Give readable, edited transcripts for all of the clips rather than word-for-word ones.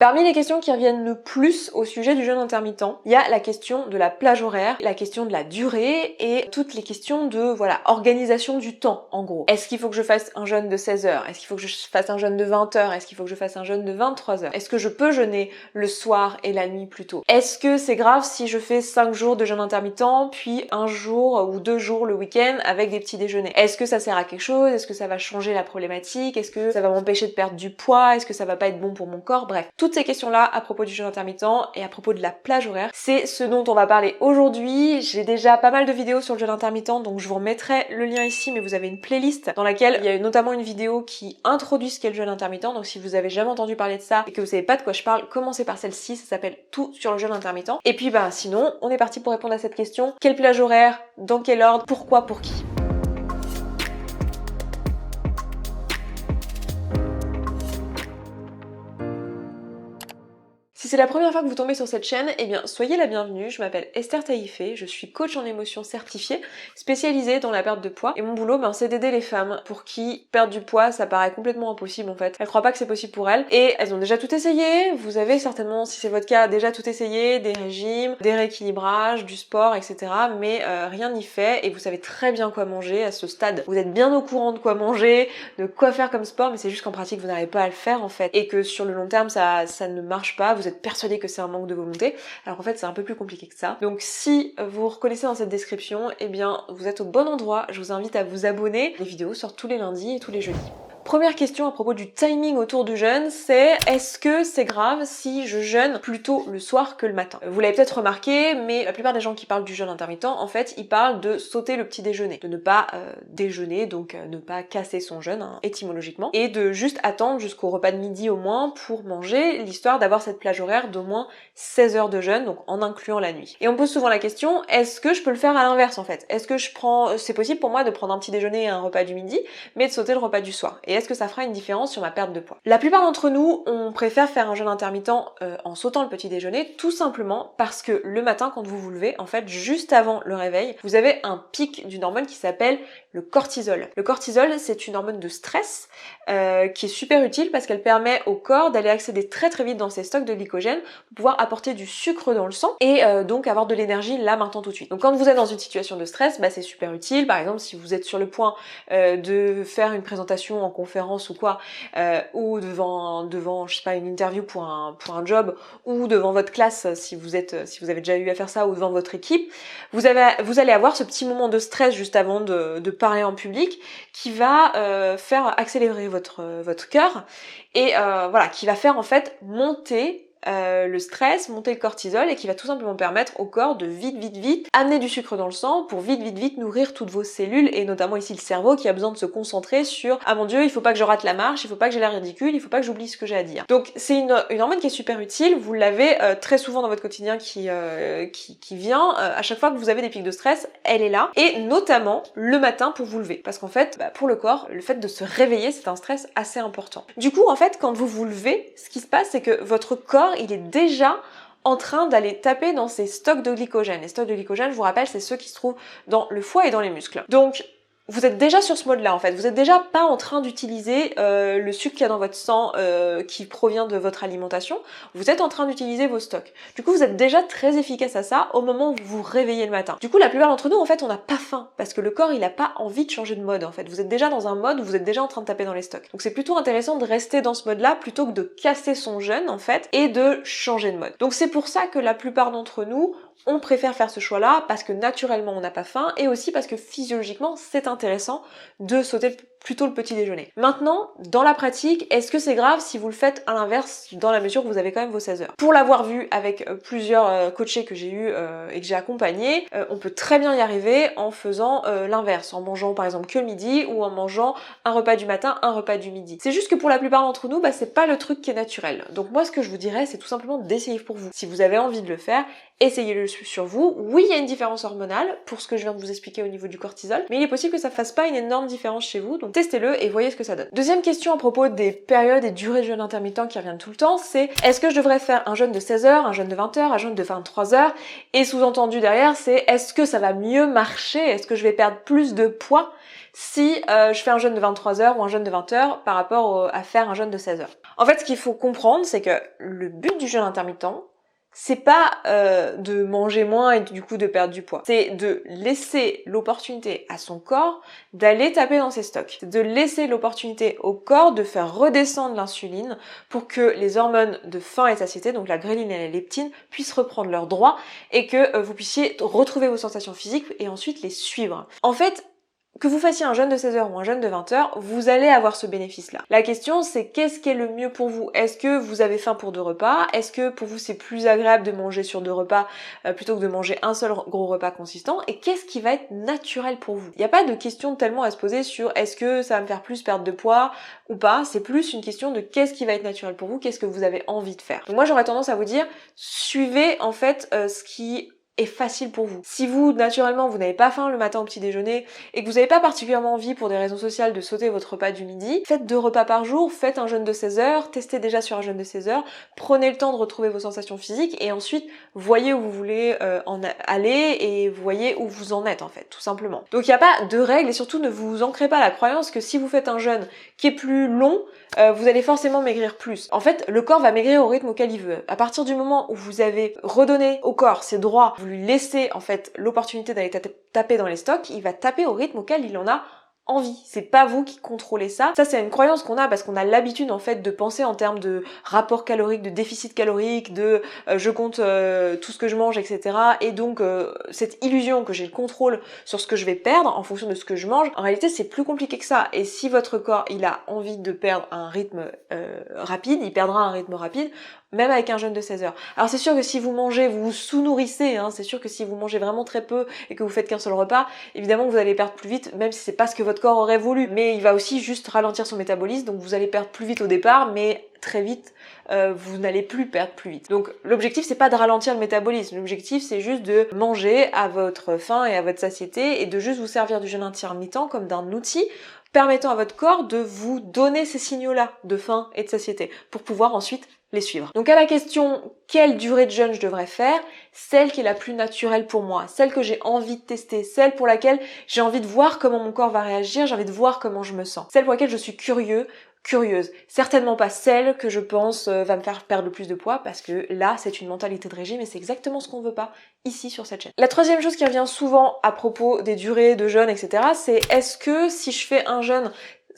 Parmi les questions qui reviennent le plus au sujet du jeûne intermittent, il y a la question de la plage horaire, la question de la durée et toutes les questions de, voilà, organisation du temps, en gros. Est-ce qu'il faut que je fasse un jeûne de 16 heures? Est-ce qu'il faut que je fasse un jeûne de 20 heures? Est-ce qu'il faut que je fasse un jeûne de 23 heures? Est-ce que je peux jeûner le soir et la nuit plutôt? Est-ce que c'est grave si je fais 5 jours de jeûne intermittent, puis un jour ou 2 jours le week-end avec des petits déjeuners? Est-ce que ça sert à quelque chose? Est-ce que ça va changer la problématique? Est-ce que ça va m'empêcher de perdre du poids? Est-ce que ça va pas être bon pour mon corps? Bref, toutes ces questions-là à propos du jeûne intermittent et à propos de la plage horaire, c'est ce dont on va parler aujourd'hui. J'ai déjà pas mal de vidéos sur le jeûne intermittent, donc je vous remettrai le lien ici, mais vous avez une playlist dans laquelle il y a notamment une vidéo qui introduit ce qu'est le jeûne intermittent, donc si vous avez jamais entendu parler de ça et que vous savez pas de quoi je parle, commencez par celle-ci, ça s'appelle Tout sur le jeûne intermittent. Et puis sinon, on est parti pour répondre à cette question. Quelle plage horaire? Dans quel ordre? Pourquoi? Pour qui? Si c'est la première fois que vous tombez sur cette chaîne, eh bien soyez la bienvenue, je m'appelle Esther Taïfé, je suis coach en émotion certifiée, spécialisée dans la perte de poids. Et mon boulot, c'est d'aider les femmes pour qui perdre du poids, ça paraît complètement impossible en fait. Elles croient pas que c'est possible pour elles, et elles ont déjà tout essayé. Vous avez certainement, si c'est votre cas, déjà tout essayé, des régimes, des rééquilibrages, du sport, etc. Mais rien n'y fait, et vous savez très bien quoi manger à ce stade. Vous êtes bien au courant de quoi manger, de quoi faire comme sport, mais c'est juste qu'en pratique vous n'arrivez pas à le faire en fait. Et que sur le long terme, ça ne marche pas, vous êtes persuadé que c'est un manque de volonté, alors en fait c'est un peu plus compliqué que ça. Donc si vous vous reconnaissez dans cette description, eh bien vous êtes au bon endroit, je vous invite à vous abonner. Les vidéos sortent tous les lundis et tous les jeudis. Première question à propos du timing autour du jeûne, c'est est-ce que c'est grave si je jeûne plutôt le soir que le matin? Vous l'avez peut-être remarqué, mais la plupart des gens qui parlent du jeûne intermittent, en fait, ils parlent de sauter le petit déjeuner, de ne pas déjeuner, donc ne pas casser son jeûne, étymologiquement, et de juste attendre jusqu'au repas de midi au moins pour manger, l'histoire d'avoir cette plage horaire d'au moins 16 heures de jeûne, donc en incluant la nuit. Et on pose souvent la question, est-ce que je peux le faire à l'inverse en fait? Est-ce que c'est possible pour moi de prendre un petit déjeuner et un repas du midi, mais de sauter le repas du soir? Et est-ce que ça fera une différence sur ma perte de poids? La plupart d'entre nous, on préfère faire un jeûne intermittent en sautant le petit déjeuner, tout simplement parce que le matin, quand vous vous levez, en fait, juste avant le réveil, vous avez un pic d'une hormone qui s'appelle le cortisol. Le cortisol, c'est une hormone de stress qui est super utile parce qu'elle permet au corps d'aller accéder très très vite dans ses stocks de glycogène pour pouvoir apporter du sucre dans le sang et donc avoir de l'énergie là maintenant tout de suite. Donc quand vous êtes dans une situation de stress, c'est super utile. Par exemple, si vous êtes sur le point de faire une présentation en conférence ou quoi, ou devant je sais pas, une interview pour un job, ou devant votre classe si vous avez déjà eu à faire ça, ou devant votre équipe, vous allez avoir ce petit moment de stress juste avant de parler en public qui va faire accélérer votre cœur et voilà, qui va faire en fait monter le stress, monter le cortisol et qui va tout simplement permettre au corps de vite amener du sucre dans le sang pour vite nourrir toutes vos cellules et notamment ici le cerveau qui a besoin de se concentrer sur ah mon dieu, il faut pas que je rate la marche, il faut pas que j'ai l'air ridicule, il faut pas que j'oublie ce que j'ai à dire. Donc c'est une hormone qui est super utile, vous l'avez très souvent dans votre quotidien qui vient à chaque fois que vous avez des pics de stress, elle est là et notamment le matin pour vous lever parce qu'en fait pour le corps, le fait de se réveiller c'est un stress assez important. Du coup en fait quand vous vous levez, ce qui se passe c'est que votre corps il est déjà en train d'aller taper dans ses stocks de glycogène. Les stocks de glycogène, je vous rappelle, c'est ceux qui se trouvent dans le foie et dans les muscles. Donc, vous êtes déjà sur ce mode-là en fait, vous êtes déjà pas en train d'utiliser le sucre qu'il y a dans votre sang qui provient de votre alimentation, vous êtes en train d'utiliser vos stocks. Du coup vous êtes déjà très efficace à ça au moment où vous vous réveillez le matin. Du coup la plupart d'entre nous en fait on n'a pas faim parce que le corps il a pas envie de changer de mode en fait, vous êtes déjà dans un mode où vous êtes déjà en train de taper dans les stocks. Donc c'est plutôt intéressant de rester dans ce mode-là plutôt que de casser son jeûne en fait et de changer de mode. Donc c'est pour ça que la plupart d'entre nous on préfère faire ce choix-là parce que naturellement on n'a pas faim et aussi parce que physiologiquement c'est intéressant de sauter plutôt le petit déjeuner. Maintenant, dans la pratique, est-ce que c'est grave si vous le faites à l'inverse dans la mesure où vous avez quand même vos 16 heures? Pour l'avoir vu avec plusieurs coachés que j'ai eu et que j'ai accompagnés, on peut très bien y arriver en faisant l'inverse, en mangeant par exemple que le midi ou en mangeant un repas du matin, un repas du midi. C'est juste que pour la plupart d'entre nous, c'est pas le truc qui est naturel. Donc moi ce que je vous dirais, c'est tout simplement d'essayer pour vous. Si vous avez envie de le faire, essayez-le sur vous. Oui, il y a une différence hormonale pour ce que je viens de vous expliquer au niveau du cortisol, mais il est possible que ça fasse pas une énorme différence chez vous. Donc donc testez-le et voyez ce que ça donne. Deuxième question à propos des périodes et durées de jeûne intermittent qui reviennent tout le temps, c'est est-ce que je devrais faire un jeûne de 16 heures, un jeûne de 20 heures, un jeûne de 23 heures, et sous-entendu derrière c'est est-ce que ça va mieux marcher, est-ce que je vais perdre plus de poids si je fais un jeûne de 23 heures ou un jeûne de 20 heures par rapport à faire un jeûne de 16 heures. En fait, ce qu'il faut comprendre, c'est que le but du jeûne intermittent, c'est pas de manger moins et du coup de perdre du poids. C'est de laisser l'opportunité à son corps d'aller taper dans ses stocks. C'est de laisser l'opportunité au corps de faire redescendre l'insuline pour que les hormones de faim et de satiété, donc la ghreline et la leptine, puissent reprendre leurs droits et que vous puissiez retrouver vos sensations physiques et ensuite les suivre. En fait, que vous fassiez un jeûne de 16 heures ou un jeûne de 20 heures, vous allez avoir ce bénéfice-là. La question, c'est qu'est-ce qui est le mieux pour vous? Est-ce que vous avez faim pour 2 repas? Est-ce que pour vous, c'est plus agréable de manger sur 2 repas plutôt que de manger un seul gros repas consistant? Et qu'est-ce qui va être naturel pour vous? Il n'y a pas de question tellement à se poser sur est-ce que ça va me faire plus perdre de poids ou pas. C'est plus une question de qu'est-ce qui va être naturel pour vous, qu'est-ce que vous avez envie de faire. Donc moi, j'aurais tendance à vous dire, suivez en fait ce qui est facile pour vous. Si vous, naturellement, vous n'avez pas faim le matin au petit déjeuner et que vous n'avez pas particulièrement envie pour des raisons sociales de sauter votre repas du midi, faites 2 repas par jour, faites un jeûne de 16 heures, testez déjà sur un jeûne de 16 heures, prenez le temps de retrouver vos sensations physiques et ensuite voyez où vous voulez en aller et voyez où vous en êtes en fait, tout simplement. Donc il n'y a pas de règles et surtout ne vous ancrez pas la croyance que si vous faites un jeûne qui est plus long, vous allez forcément maigrir plus. En fait, le corps va maigrir au rythme auquel il veut. À partir du moment où vous avez redonné au corps ses droits, vous lui laissez en fait l'opportunité d'aller taper dans les stocks, il va taper au rythme auquel il en a envie. C'est pas vous qui contrôlez ça. Ça, c'est une croyance qu'on a parce qu'on a l'habitude en fait de penser en termes de rapport calorique, de déficit calorique, de je compte tout ce que je mange, etc. Et donc cette illusion que j'ai le contrôle sur ce que je vais perdre en fonction de ce que je mange, en réalité c'est plus compliqué que ça. Et si votre corps il a envie de perdre un rythme rapide, il perdra un rythme rapide, même avec un jeûne de 16 heures. Alors c'est sûr que si vous mangez, vous vous sous-nourrissez, c'est sûr que si vous mangez vraiment très peu et que vous faites qu'un seul repas, évidemment vous allez perdre plus vite, même si c'est pas ce que votre corps aurait voulu. Mais il va aussi juste ralentir son métabolisme, donc vous allez perdre plus vite au départ, mais très vite, vous n'allez plus perdre plus vite. Donc l'objectif c'est pas de ralentir le métabolisme, l'objectif c'est juste de manger à votre faim et à votre satiété et de juste vous servir du jeûne intermittent comme d'un outil permettant à votre corps de vous donner ces signaux-là de faim et de satiété pour pouvoir ensuite les suivre. Donc à la question quelle durée de jeûne je devrais faire, celle qui est la plus naturelle pour moi, celle que j'ai envie de tester, celle pour laquelle j'ai envie de voir comment mon corps va réagir, j'ai envie de voir comment je me sens, celle pour laquelle je suis curieuse, certainement pas celle que je pense va me faire perdre le plus de poids parce que là c'est une mentalité de régime et c'est exactement ce qu'on veut pas ici sur cette chaîne. La troisième chose qui revient souvent à propos des durées de jeûne, etc. c'est est-ce que si je fais un jeûne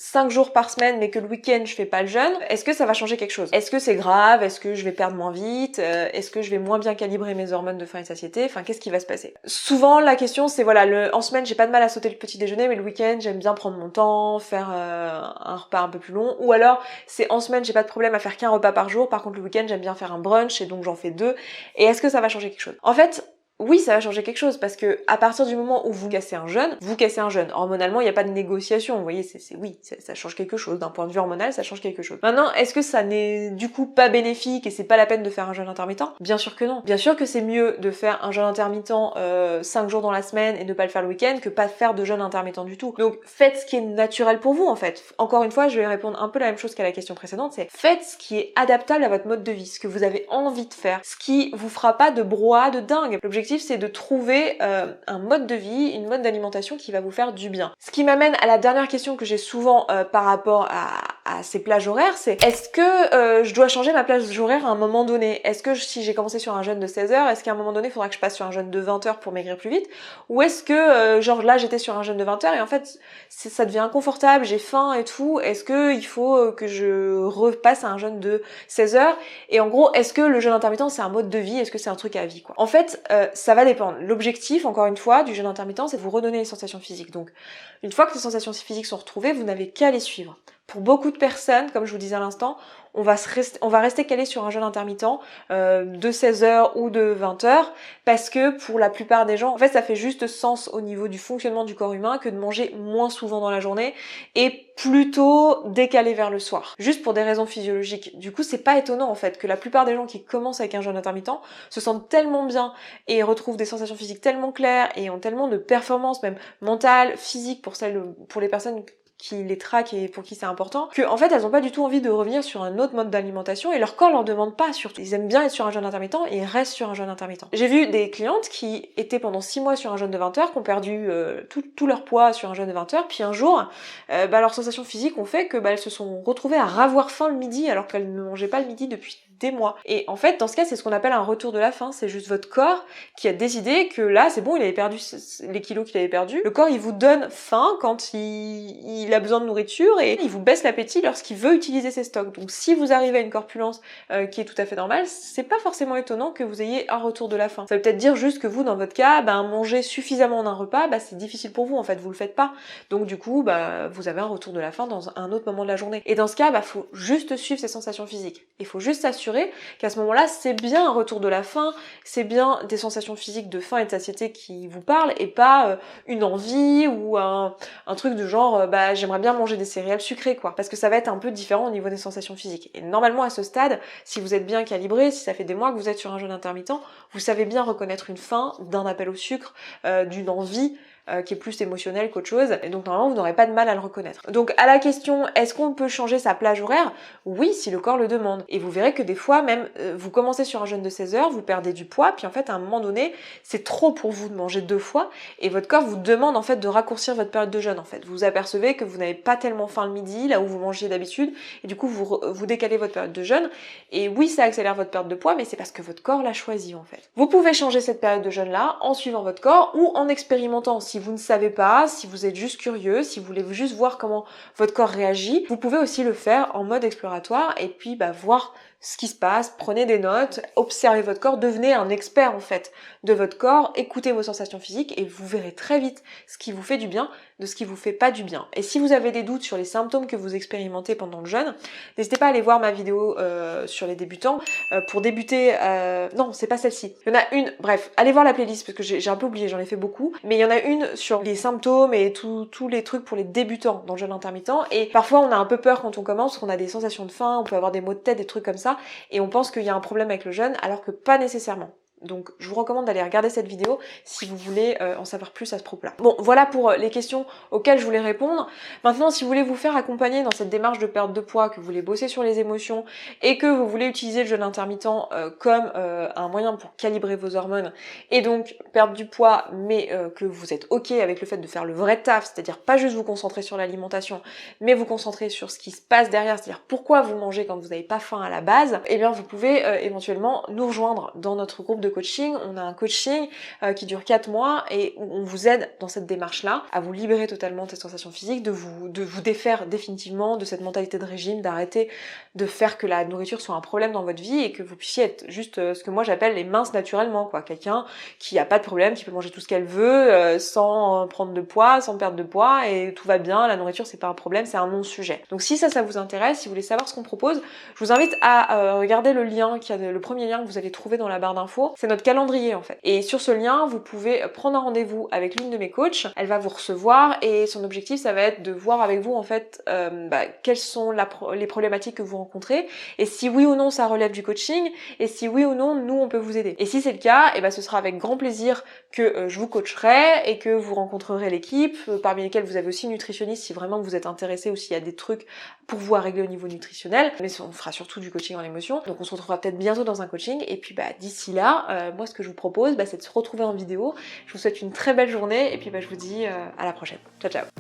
5 jours par semaine mais que le week-end je fais pas le jeûne, est-ce que ça va changer quelque chose? Est-ce que c'est grave? Est-ce que je vais perdre moins vite? Est-ce que je vais moins bien calibrer mes hormones de faim et de satiété? Enfin, qu'est-ce qui va se passer? Souvent la question c'est voilà, en semaine j'ai pas de mal à sauter le petit déjeuner mais le week-end j'aime bien prendre mon temps, faire un repas un peu plus long, ou alors c'est en semaine j'ai pas de problème à faire qu'un repas par jour, par contre le week-end j'aime bien faire un brunch et donc j'en fais 2, et est-ce que ça va changer quelque chose? En fait, oui, ça va changer quelque chose parce que à partir du moment où vous cassez un jeûne, vous cassez un jeûne. Hormonalement, il n'y a pas de négociation. Vous voyez, oui, ça change quelque chose. D'un point de vue hormonal, ça change quelque chose. Maintenant, est-ce que ça n'est du coup pas bénéfique et c'est pas la peine de faire un jeûne intermittent? Bien sûr que non. Bien sûr que c'est mieux de faire un jeûne intermittent 5 jours dans la semaine et de pas le faire le week-end que pas faire de jeûne intermittent du tout. Donc faites ce qui est naturel pour vous en fait. Encore une fois, je vais répondre un peu la même chose qu'à la question précédente, c'est faites ce qui est adaptable à votre mode de vie, ce que vous avez envie de faire, ce qui vous fera pas de brouhaha de dingue. L'objectif c'est de trouver un mode de vie, une mode d'alimentation qui va vous faire du bien. Ce qui m'amène à la dernière question que j'ai souvent par rapport à ces plages horaires, c'est est-ce que je dois changer ma plage horaire à un moment donné? Est-ce que si j'ai commencé sur un jeûne de 16 heures, est-ce qu'à un moment donné il faudra que je passe sur un jeûne de 20 heures pour maigrir plus vite? Ou est-ce que genre là j'étais sur un jeûne de 20 heures et en fait ça devient inconfortable, j'ai faim et tout, est-ce que il faut que je repasse à un jeûne de 16 heures? Et en gros, est-ce que le jeûne intermittent c'est un mode de vie? Est-ce que c'est un truc à vie quoi? En fait, ça va dépendre. L'objectif, encore une fois, du jeûne intermittent, c'est de vous redonner les sensations physiques. Donc, une fois que les sensations physiques sont retrouvées, vous n'avez qu'à les suivre. Pour beaucoup de personnes, comme je vous disais à l'instant, on va rester calé sur un jeûne intermittent de 16 heures ou de 20 heures parce que pour la plupart des gens, en fait, ça fait juste sens au niveau du fonctionnement du corps humain que de manger moins souvent dans la journée et plutôt décalé vers le soir. Juste pour des raisons physiologiques. Du coup, c'est pas étonnant en fait que la plupart des gens qui commencent avec un jeûne intermittent se sentent tellement bien et retrouvent des sensations physiques tellement claires et ont tellement de performances même mentales, physiques pour les personnes qui les traquent et pour qui c'est important, que en fait elles ont pas du tout envie de revenir sur un autre mode d'alimentation et leur corps leur demande pas surtout. Ils aiment bien être sur un jeûne intermittent et ils restent sur un jeûne intermittent. J'ai vu des clientes qui étaient pendant 6 mois sur un jeûne de 20 heures, qui ont perdu tout leur poids sur un jeûne de 20 heures, puis un jour, leurs sensations physiques ont fait que elles se sont retrouvées à ravoir faim le midi alors qu'elles ne mangeaient pas le midi depuis des mois. Et en fait, dans ce cas, c'est ce qu'on appelle un retour de la faim. C'est juste votre corps qui a décidé que là, c'est bon, il avait perdu les kilos qu'il avait perdus. Le corps, il vous donne faim quand il a besoin de nourriture et il vous baisse l'appétit lorsqu'il veut utiliser ses stocks. Donc si vous arrivez à une corpulence qui est tout à fait normale, c'est pas forcément étonnant que vous ayez un retour de la faim. Ça veut peut-être dire juste que vous, dans votre cas, manger suffisamment d'un repas, c'est difficile pour vous, en fait, vous le faites pas. Donc du coup, vous avez un retour de la faim dans un autre moment de la journée. Et dans ce cas, faut juste suivre ses sensations physiques. Il faut juste s'assurer qu'à ce moment-là, c'est bien un retour de la faim, c'est bien des sensations physiques de faim et de satiété qui vous parlent et pas une envie ou un truc de genre j'aimerais bien manger des céréales sucrées quoi, parce que ça va être un peu différent au niveau des sensations physiques. Et normalement à ce stade, si vous êtes bien calibré, si ça fait des mois que vous êtes sur un jeûne intermittent, vous savez bien reconnaître une faim, d'un appel au sucre, d'une envie qui est plus émotionnel qu'autre chose, et donc normalement vous n'aurez pas de mal à le reconnaître. Donc à la question, est-ce qu'on peut changer sa plage horaire? Oui, si le corps le demande. Et vous verrez que des fois même, vous commencez sur un jeûne de 16 heures, vous perdez du poids, puis en fait à un moment donné, c'est trop pour vous de manger 2 fois, et votre corps vous demande en fait de raccourcir votre période de jeûne en fait. Vous apercevez que vous n'avez pas tellement faim le midi, là où vous mangiez d'habitude, et du coup vous décalez votre période de jeûne, et oui ça accélère votre perte de poids, mais c'est parce que votre corps l'a choisi en fait. Vous pouvez changer cette période de jeûne là en suivant votre corps ou en expérimentant. Si vous ne savez pas, si vous êtes juste curieux, si vous voulez juste voir comment votre corps réagit, vous pouvez aussi le faire en mode exploratoire et puis voir ce qui se passe, prenez des notes, observez votre corps, devenez un expert en fait de votre corps, écoutez vos sensations physiques et vous verrez très vite ce qui vous fait du bien de ce qui vous fait pas du bien. Et si vous avez des doutes sur les symptômes que vous expérimentez pendant le jeûne, n'hésitez pas à aller voir ma vidéo sur les débutants. Pour débuter, non c'est pas celle-ci, il y en a une, bref, allez voir la playlist parce que j'ai un peu oublié, j'en ai fait beaucoup, mais il y en a une sur les symptômes et tous les trucs pour les débutants dans le jeûne intermittent, et parfois on a un peu peur quand on commence, on a des sensations de faim, on peut avoir des maux de tête, des trucs comme ça, et on pense qu'il y a un problème avec le jeûne alors que pas nécessairement. Donc je vous recommande d'aller regarder cette vidéo si vous voulez en savoir plus à ce propos-là. Bon, voilà pour les questions auxquelles je voulais répondre. Maintenant, si vous voulez vous faire accompagner dans cette démarche de perte de poids, que vous voulez bosser sur les émotions et que vous voulez utiliser le jeûne intermittent comme un moyen pour calibrer vos hormones et donc perdre du poids, mais que vous êtes ok avec le fait de faire le vrai taf, c'est-à-dire pas juste vous concentrer sur l'alimentation, mais vous concentrer sur ce qui se passe derrière, c'est-à-dire pourquoi vous mangez quand vous n'avez pas faim à la base, eh bien vous pouvez éventuellement nous rejoindre dans notre groupe de coaching. On a un coaching qui dure 4 mois et on vous aide dans cette démarche-là à vous libérer totalement de ces sensations physiques, de vous défaire définitivement de cette mentalité de régime, d'arrêter de faire que la nourriture soit un problème dans votre vie et que vous puissiez être juste ce que moi j'appelle les minces naturellement, quoi. Quelqu'un qui a pas de problème, qui peut manger tout ce qu'elle veut sans prendre de poids, sans perdre de poids et tout va bien, la nourriture c'est pas un problème, c'est un non-sujet. Donc si ça vous intéresse, si vous voulez savoir ce qu'on propose, je vous invite à regarder le lien, le premier lien que vous allez trouver dans la barre d'infos. C'est notre calendrier en fait. Et sur ce lien, vous pouvez prendre un rendez-vous avec l'une de mes coachs. Elle va vous recevoir et son objectif, ça va être de voir avec vous en fait quelles sont les problématiques que vous rencontrez et si oui ou non ça relève du coaching et si oui ou non nous on peut vous aider. Et si c'est le cas, ce sera avec grand plaisir que je vous coacherai et que vous rencontrerez l'équipe, parmi lesquelles vous avez aussi une nutritionniste si vraiment vous êtes intéressé ou s'il y a des trucs pour vous à régler au niveau nutritionnel. Mais on fera surtout du coaching en émotion. Donc on se retrouvera peut-être bientôt dans un coaching et puis d'ici là, moi ce que je vous propose c'est de se retrouver en vidéo. Je vous souhaite une très belle journée et puis je vous dis à la prochaine. Ciao ciao.